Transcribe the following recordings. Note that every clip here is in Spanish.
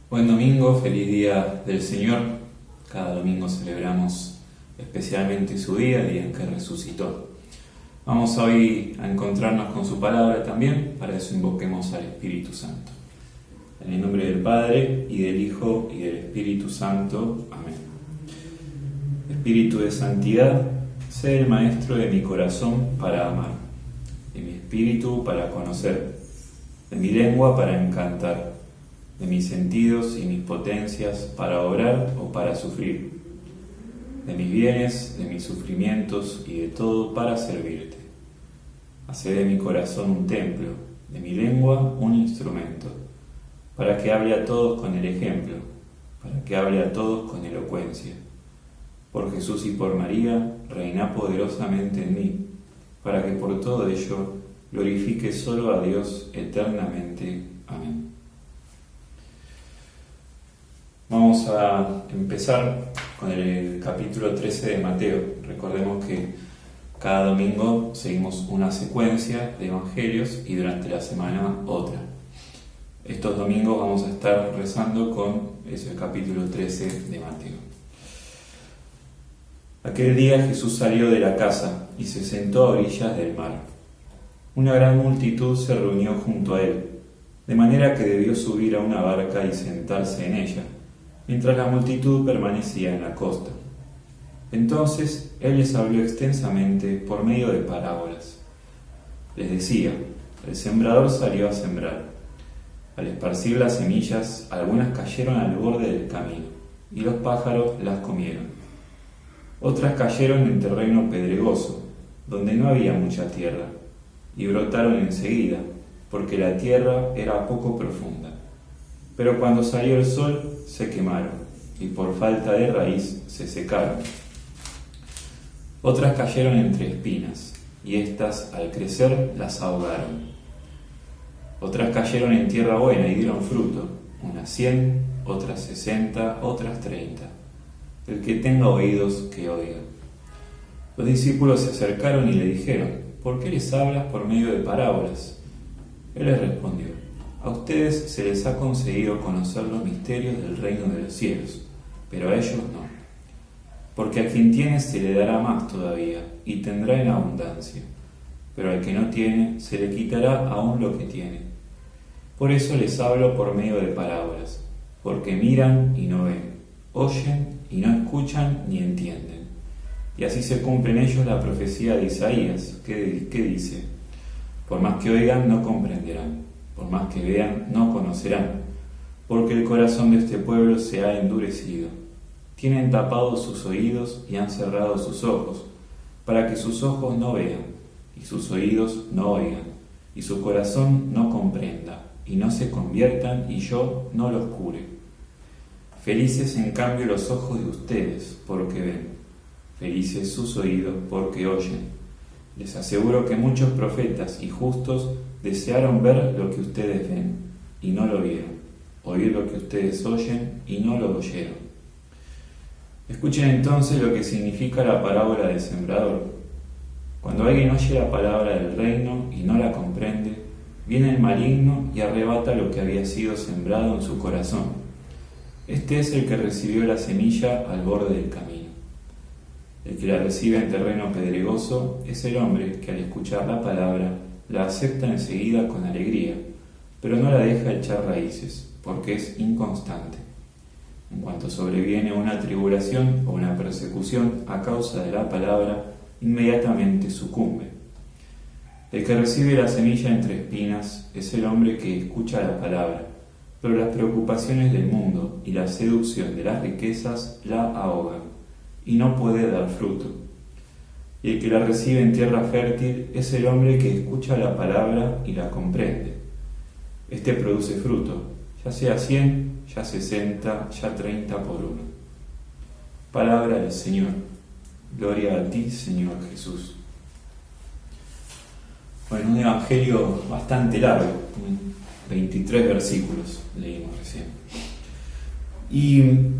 Buen domingo, feliz día del Señor. Cada domingo celebramos especialmente su día, el día en que resucitó. Vamos hoy a encontrarnos con su palabra también, para eso invoquemos al Espíritu Santo. En el nombre del Padre, y del Hijo, y del Espíritu Santo. Amén. Espíritu de santidad, sé el maestro de mi corazón para amar, de mi espíritu para conocer, de mi lengua para encantar, de mis sentidos y mis potencias para obrar o para sufrir, de mis bienes, de mis sufrimientos y de todo para servirte. Hacé de mi corazón un templo, de mi lengua un instrumento, para que hable a todos con el ejemplo, para que hable a todos con elocuencia. Por Jesús y por María, reina poderosamente en mí, para que por todo ello glorifique solo a Dios eternamente. Amén. Vamos a empezar con el capítulo 13 de Mateo. Recordemos que cada domingo seguimos una secuencia de evangelios y durante la semana otra. Estos domingos vamos a estar rezando con el capítulo 13 de Mateo. Aquel día Jesús salió de la casa y se sentó a orillas del mar. Una gran multitud se reunió junto a él, de manera que debió subir a una barca y sentarse en ella, mientras la multitud permanecía en la costa. Entonces él les habló extensamente por medio de parábolas. Les decía: el sembrador salió a sembrar. Al esparcir las semillas, algunas cayeron al borde del camino, y los pájaros las comieron. Otras cayeron en terreno pedregoso, donde no había mucha tierra, y brotaron enseguida, porque la tierra era poco profunda. Pero cuando salió el sol, se quemaron, y por falta de raíz se secaron. Otras cayeron entre espinas, y éstas, al crecer, las ahogaron. Otras cayeron en tierra buena y dieron fruto, unas 100, otras 60, otras 30. El que tenga oídos, que oiga. Los discípulos se acercaron y le dijeron: ¿por qué les hablas por medio de parábolas? Él les respondió: a ustedes se les ha concedido conocer los misterios del reino de los cielos, pero a ellos no. Porque a quien tiene se le dará más todavía, y tendrá en abundancia, pero al que no tiene se le quitará aún lo que tiene. Por eso les hablo por medio de parábolas, porque miran y no ven, oyen y no escuchan ni entienden. Y así se cumple en ellos la profecía de Isaías, que dice: por más que oigan, no comprenderán. Por más que vean, no conocerán, porque el corazón de este pueblo se ha endurecido. Tienen tapados sus oídos y han cerrado sus ojos, para que sus ojos no vean, y sus oídos no oigan, y su corazón no comprenda, y no se conviertan, y yo no los cure. Felices en cambio los ojos de ustedes, porque ven; felices sus oídos, porque oyen. Les aseguro que muchos profetas y justos desearon ver lo que ustedes ven, y no lo vieron, oír lo que ustedes oyen, y no lo oyeron. Escuchen entonces lo que significa la parábola del sembrador. Cuando alguien oye la palabra del reino y no la comprende, viene el maligno y arrebata lo que había sido sembrado en su corazón. Este es el que recibió la semilla al borde del camino. El que la recibe en terreno pedregoso es el hombre que al escuchar la palabra la acepta enseguida con alegría, pero no la deja echar raíces, porque es inconstante. En cuanto sobreviene una tribulación o una persecución a causa de la palabra, inmediatamente sucumbe. El que recibe la semilla entre espinas es el hombre que escucha la palabra, pero las preocupaciones del mundo y la seducción de las riquezas la ahogan, y no puede dar fruto. Y el que la recibe en tierra fértil es el hombre que escucha la palabra y la comprende. Este produce fruto, ya sea 100, ya 60, ya 30 por uno. Palabra del Señor. Gloria a ti, Señor Jesús. Bueno, un evangelio bastante largo, 23 versículos leímos recién. Y en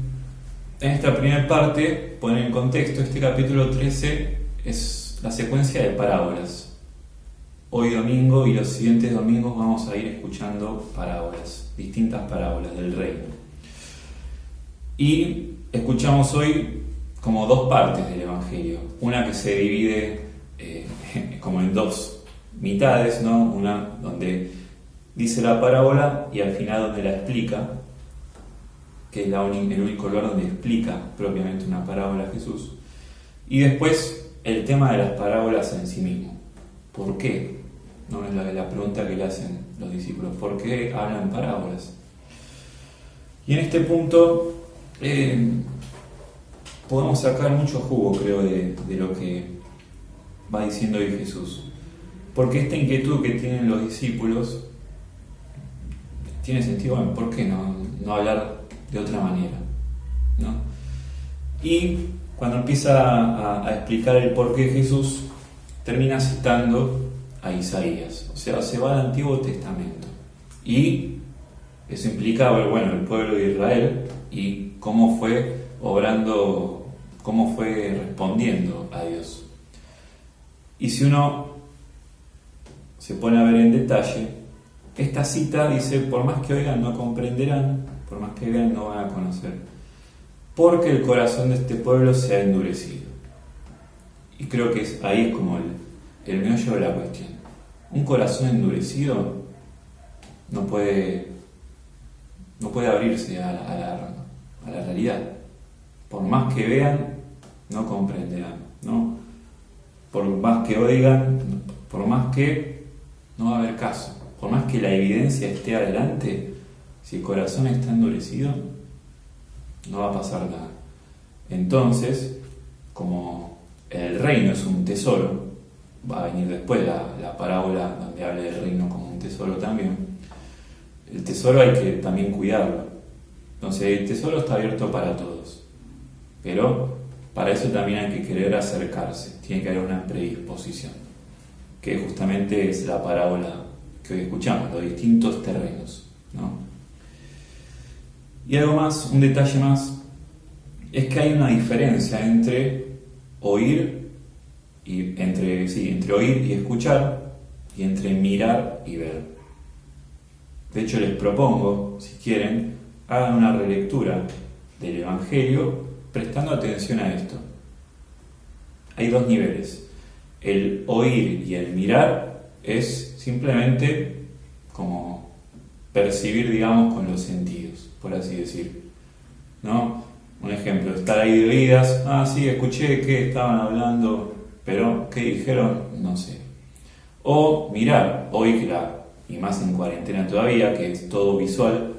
esta primera parte, poner en contexto, este capítulo 13 es la secuencia de parábolas. Hoy domingo y los siguientes domingos vamos a ir escuchando parábolas, distintas parábolas del reino. Y escuchamos hoy como dos partes del Evangelio. Una que se divide como en dos mitades, ¿no? Una donde dice la parábola y al final donde la explica, que es el único lugar donde explica propiamente una parábola Jesús. Y después el tema de las parábolas en sí mismo. ¿Por qué? No es la pregunta que le hacen los discípulos. ¿Por qué hablan parábolas? Y en este punto podemos sacar mucho jugo, creo, de lo que va diciendo hoy Jesús. Porque esta inquietud que tienen los discípulos tiene sentido. Bueno, ¿por qué no hablar de otra manera? ¿No? Y cuando empieza a explicar el por qué Jesús, termina citando a Isaías. O sea, se va al Antiguo Testamento. Y eso implica, bueno, el pueblo de Israel y cómo fue obrando, cómo fue respondiendo a Dios. Y si uno se pone a ver en detalle, esta cita dice: por más que oigan no comprenderán, por más que vean no van a conocer, porque el corazón de este pueblo se ha endurecido. Y creo que ahí es como el meollo de la cuestión. Un corazón endurecido no puede abrirse a la realidad. Por más que vean, no comprenderán, ¿no? Por más que oigan, por más que no va a haber caso, por más que la evidencia esté adelante, si el corazón está endurecido, no va a pasar nada. Entonces, como el reino es un tesoro, va a venir después la parábola donde habla del reino como un tesoro también. El tesoro hay que también cuidarlo. Entonces el tesoro está abierto para todos, pero para eso también hay que querer acercarse, tiene que haber una predisposición, que justamente es la parábola que hoy escuchamos, los distintos terrenos, ¿no? Y algo más, un detalle más, es que hay una diferencia entre oír y entre oír y escuchar, y entre mirar y ver. De hecho, les propongo, si quieren, hagan una relectura del Evangelio prestando atención a esto. Hay dos niveles. El oír y el mirar es simplemente como percibir, digamos, con los sentidos, por así decir, ¿no? Un ejemplo, estar ahí de oídas: sí, escuché que estaban hablando, pero ¿qué dijeron? No sé. O mirar, hoy y más en cuarentena todavía, que es todo visual,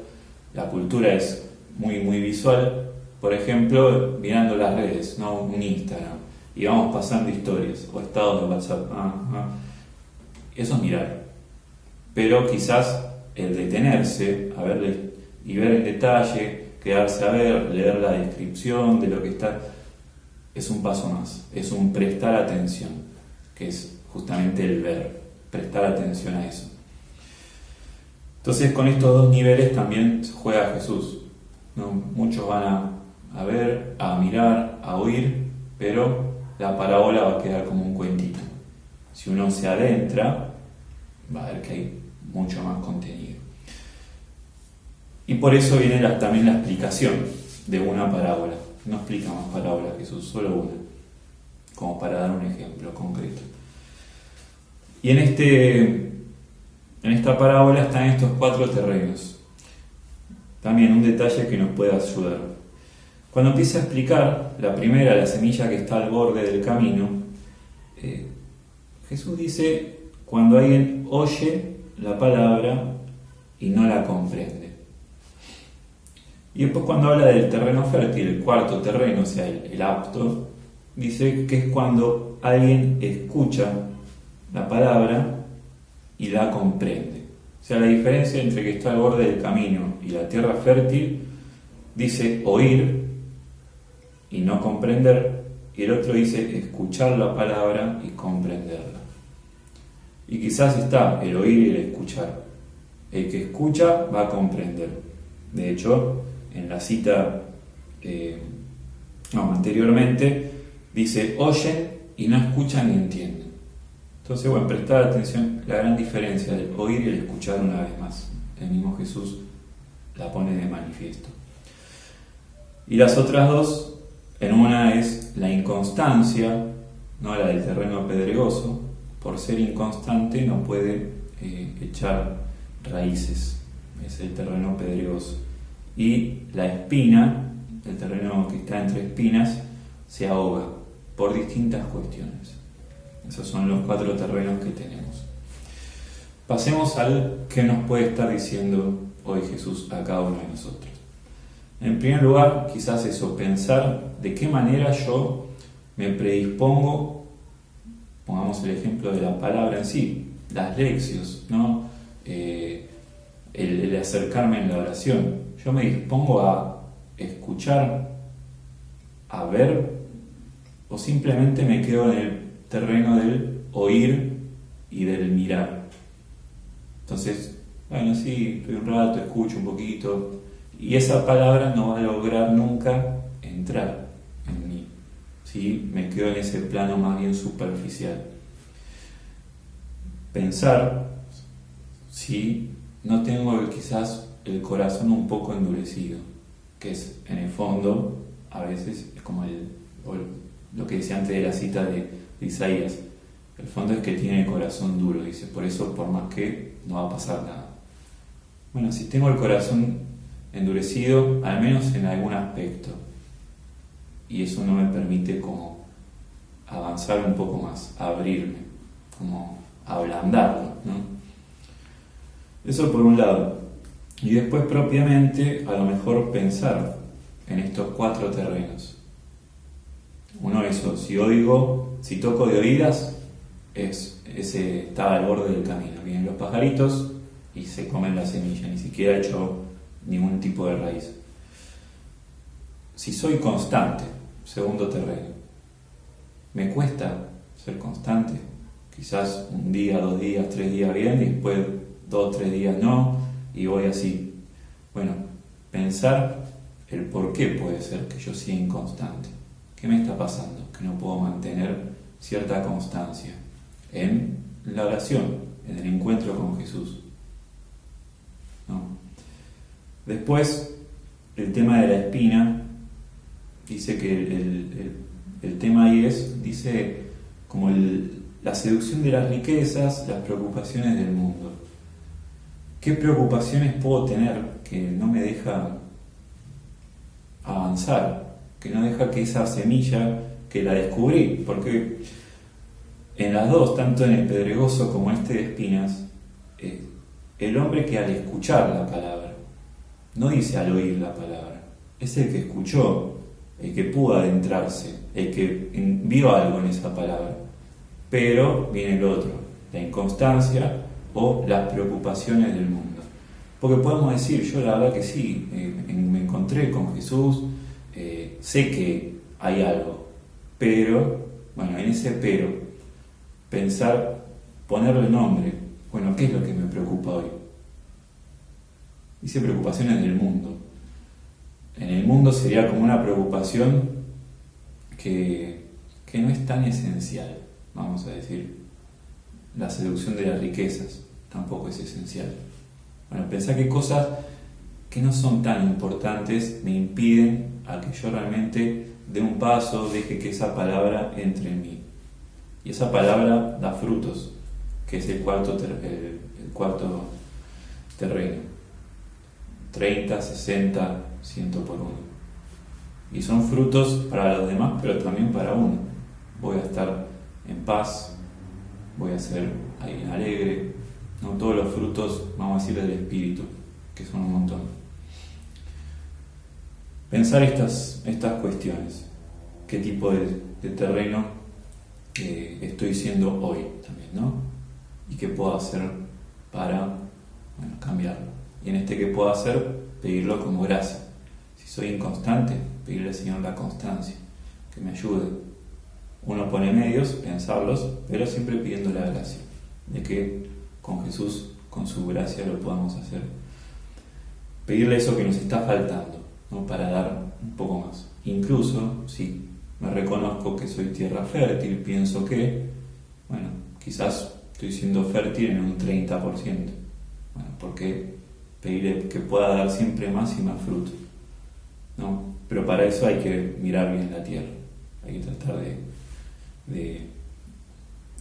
la cultura es muy, muy visual. Por ejemplo, mirando las redes, ¿no? Un Instagram, y vamos pasando historias o estados de WhatsApp. Eso es mirar. Pero quizás el detenerse a verle y ver en detalle, quedarse a ver, leer la descripción de lo que está, es un paso más, es un prestar atención, que es justamente el ver, prestar atención a eso. Entonces, con estos dos niveles también juega Jesús, ¿no? Muchos van a ver, a mirar, a oír, pero la parábola va a quedar como un cuentito. Si uno se adentra, va a ver que hay mucho más contenido. Y por eso viene también la explicación de una parábola. No explica más parábolas Jesús, solo una, como para dar un ejemplo concreto. Y en esta parábola están estos 4 terrenos. También un detalle que nos puede ayudar. Cuando empieza a explicar la primera, la semilla que está al borde del camino, Jesús dice: cuando alguien oye la palabra y no la comprende. Y después, cuando habla del terreno fértil, el cuarto terreno, o sea, el apto, dice que es cuando alguien escucha la palabra y la comprende. O sea, la diferencia entre que está al borde del camino y la tierra fértil, dice oír y no comprender, y el otro dice escuchar la palabra y comprenderla. Y quizás está el oír y el escuchar. El que escucha va a comprender. De hecho, en la cita anteriormente, dice oyen y no escuchan ni entienden. Entonces, bueno, prestar atención, la gran diferencia del oír y el escuchar una vez más. El mismo Jesús la pone de manifiesto. Y las otras dos, en una es la inconstancia, ¿no? La del terreno pedregoso, por ser inconstante no puede echar raíces, es el terreno pedregoso. Y la espina, el terreno que está entre espinas, se ahoga por distintas cuestiones. Esos son los 4 terrenos que tenemos. Pasemos al que nos puede estar diciendo hoy Jesús a cada uno de nosotros. En primer lugar, quizás eso, pensar de qué manera yo me predispongo, pongamos el ejemplo de la palabra en sí, las lecciones, ¿no? El acercarme en la oración. Yo me dispongo a escuchar, a ver, o simplemente me quedo en el terreno del oír y del mirar. Entonces, bueno, sí, estoy un rato, escucho un poquito, y esa palabra no va a lograr nunca entrar en mí, ¿sí? Me quedo en ese plano más bien superficial. Pensar, si no tengo quizás el corazón un poco endurecido, que es en el fondo, a veces, es como lo que decía antes de la cita de Isaías, el fondo es que tiene el corazón duro, dice, por eso por más que no va a pasar nada. Bueno, si tengo el corazón endurecido, al menos en algún aspecto, y eso no me permite como avanzar un poco más, abrirme, como ablandarlo, ¿no? Eso por un lado. Y después propiamente, a lo mejor pensar en estos 4 terrenos. Uno, eso, si toco de oídas, ese está al borde del camino. Vienen los pajaritos y se comen la semilla, ni siquiera he hecho ningún tipo de raíz. Si soy constante, segundo terreno, me cuesta ser constante. Quizás un día, 2 días, 3 días bien, y después 2, 3 días no, y voy así. Bueno, pensar el por qué puede ser que yo sea inconstante. ¿Qué me está pasando? Que no puedo mantener cierta constancia en la oración, en el encuentro con Jesús, ¿no? Después, el tema de la espina, dice que el tema ahí dice como la seducción de las riquezas, las preocupaciones del mundo. ¿Qué preocupaciones puedo tener que no me deja avanzar? Que no deja que esa semilla, que la descubrí, porque en las dos, tanto en el pedregoso como este de espinas, el hombre que al escuchar la palabra, no dice al oír la palabra, es el que escuchó, el que pudo adentrarse, el que vio algo en esa palabra, pero viene el otro, la inconstancia o las preocupaciones del mundo. Porque podemos decir, yo la verdad que sí, me encontré con Jesús, sé que hay algo, pero, bueno, en ese pero, pensar, ponerle nombre, bueno, ¿qué es lo que me preocupa hoy? Dice preocupaciones del mundo. En el mundo sería como una preocupación que no es tan esencial, vamos a decir. La seducción de las riquezas tampoco es esencial. Bueno, pensar que cosas que no son tan importantes me impiden a que yo realmente dé un paso, deje que esa palabra entre en mí. Y esa palabra da frutos, que es el cuarto terreno. 30, 60, 100 por 1. Y son frutos para los demás, pero también para uno. Voy a estar en paz, voy a ser alguien alegre, ¿no? Todos los frutos, vamos a decir, del espíritu, que son un montón. Pensar estas cuestiones, qué tipo de terreno estoy siendo hoy también, ¿no? Y qué puedo hacer para, cambiarlo. Y en este que puedo hacer, pedirlo como gracia. Si soy inconstante, pedirle al Señor la constancia, que me ayude. Uno pone medios, pensarlos, pero siempre pidiendo la gracia, de que con Jesús, con su gracia, lo podamos hacer. Pedirle eso que nos está faltando, ¿no? Para dar un poco más. Incluso si me reconozco que soy tierra fértil, pienso que, quizás estoy siendo fértil en un 30%. Porque pedirle que pueda dar siempre más y más fruto, ¿no? pero para eso hay que mirar bien la tierra, hay que tratar de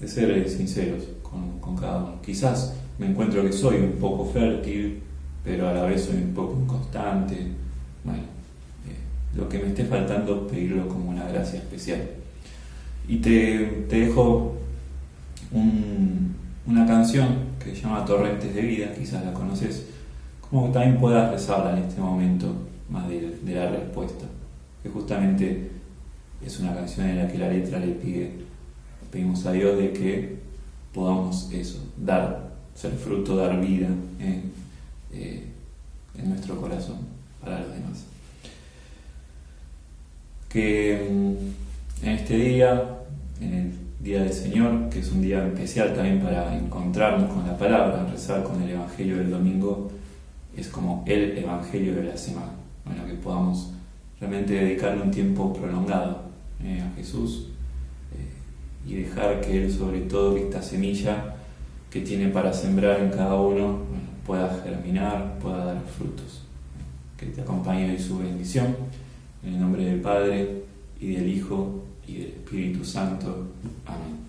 ser sinceros con cada uno. Quizás me encuentro que soy un poco fértil, pero a la vez soy un poco inconstante. Bueno, lo que me esté faltando, pedirlo como una gracia especial. Y te dejo una canción que se llama Torrentes de Vida, quizás la conoces, como que también puedas rezarla en este momento más de la respuesta, que justamente es una canción en la que la letra pedimos a Dios de que podamos eso, ser fruto, dar vida en nuestro corazón para los demás. Que en este día, en el Día del Señor, que es un día especial también para encontrarnos con la palabra, rezar con el Evangelio del domingo, es como el Evangelio de la semana. Bueno, que podamos realmente dedicarle un tiempo prolongado a Jesús y dejar que Él, sobre todo, que esta semilla que tiene para sembrar en cada uno, pueda germinar, pueda dar frutos. Que te acompañe hoy su bendición, en el nombre del Padre, y del Hijo, y del Espíritu Santo. Amén.